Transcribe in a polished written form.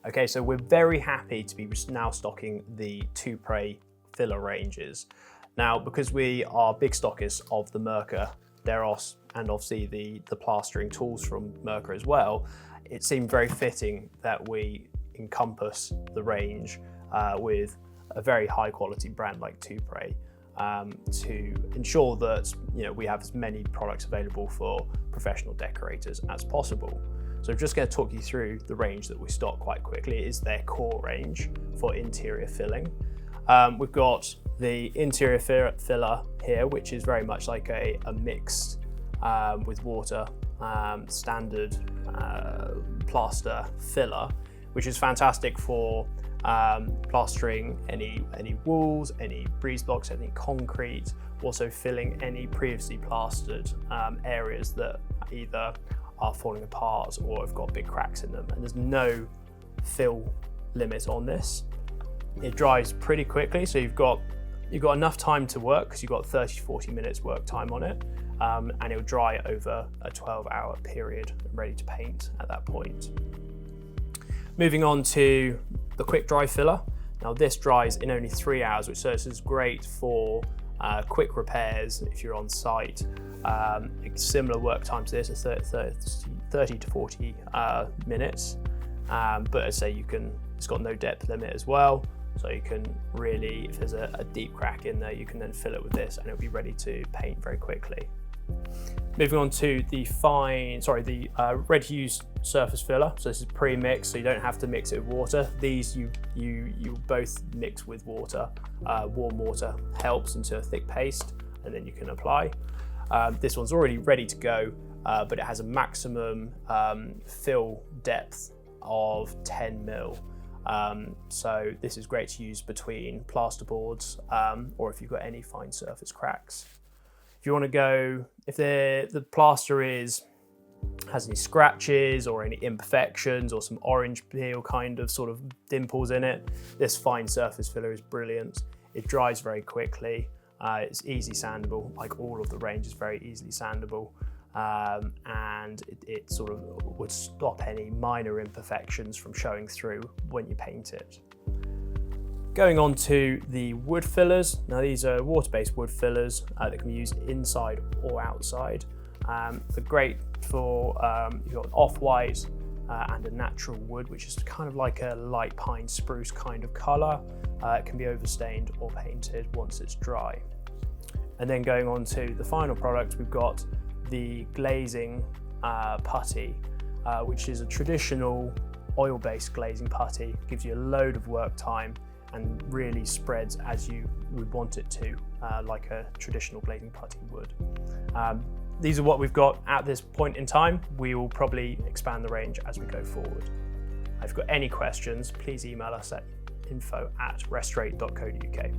Okay, so we're very happy to be now stocking the Toupret filler ranges. Now, because we are big stockists of the Merkur, Deros, and obviously the plastering tools from Merkur as well, it seemed very fitting that we encompass the range with a very high quality brand like Toupret to ensure that we have as many products available for professional decorators as possible. So I'm just going to talk you through the range that we stock quite quickly. It is their core range for interior filling. We've got the interior filler here, which is very much like a mixed with water standard plaster filler, which is fantastic for plastering any walls, any breeze blocks, any concrete, also filling any previously plastered areas that either are falling apart or have got big cracks in them. And there's no fill limit on this. It dries pretty quickly, so you've got enough time to work because you've got 30 to 40 minutes work time on it, and it'll dry over a 12-hour period, ready to paint at that point. Moving on to the quick dry filler. Now this dries in only 3 hours, which so this is great for quick repairs if you're on site. Similar work time to this, 30 to 40 minutes, but as I say, it's got no depth limit as well, so you can really, if there's a deep crack in there, you can then fill it with this and it'll be ready to paint very quickly. Moving on to the ready-to-use surface filler. So this is pre-mixed, so you don't have to mix it with water. These you both mix with water. Warm water helps into a thick paste, and then you can apply. This one's already ready to go, but it has a maximum fill depth of 10 mil. So this is great to use between plasterboards or if you've got any fine surface cracks. If you want to go, if the plaster has any scratches or any imperfections or some orange peel kind of sort of dimples in it, this fine surface filler is brilliant. It dries very quickly. It's easy sandable, like all of the range is very easily sandable, and it sort of would stop any minor imperfections from showing through when you paint it. Going on to the wood fillers. Now these are water-based wood fillers that can be used inside or outside. They're great for, you've got an off-white and a natural wood, which is kind of like a light pine spruce kind of colour. It can be overstained or painted once it's dry. And then going on to the final product, we've got the Glazing Putty, which is a traditional oil-based glazing putty. Gives you a load of work time and really spreads as you would want it to, like a traditional glazing putty would. These are what we've got at this point in time. We will probably expand the range as we go forward. If you've got any questions, please email us at info@restorate.co.uk.